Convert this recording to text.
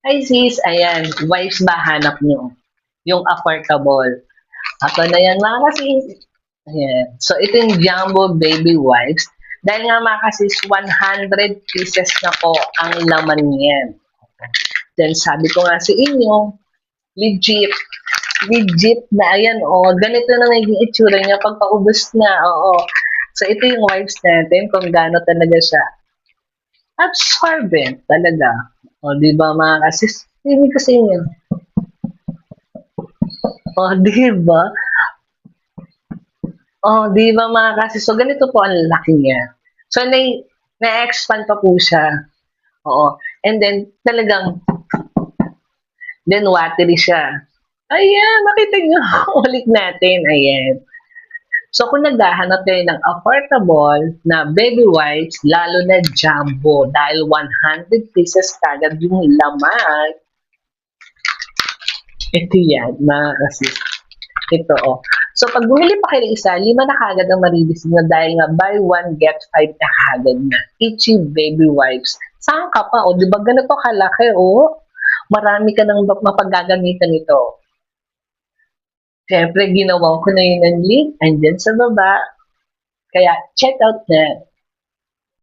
Hi sis, ayan, wipes ba hanap nyo? Yung affordable. Ako na yan mga kasis. Ayan. So ito yung Jumbo Baby Wipes. Dahil nga mga kasis, 100 pieces na po ang laman niyan. Then sabi ko nga sa inyo, legit. Legit na ayan ganito na naging itsura niya pag paubos na. Oo. So ito yung wipes natin kung gaano talaga siya absorbent talaga. O, di ba mga kasis? Hindi kasi yun. O, di ba? O, di ba mga kasis? So, ganito po ang laki niya. So, na-expand pa po siya. Oo. And then, talagang, then watery siya. Ayan, nakita niyo. Ulit natin. Ayan. So, kung naghahanap kayo ng affordable na baby wipes, lalo na jumbo, dahil 100 pieces kagad yung laman, ito yan, mga kasis. Ito, So, pag bumili pa kayo ng isa, 5 na kagad ang marireceive na dahil nga buy one, get 5 na kagad na. Itchy baby wipes. Saan ka pa, Di ba ganito kalaki, Marami ka nang mapagagamitan nito. Siyempre, ginawa ko na yun ng link, andyan sa baba. Kaya, check out na.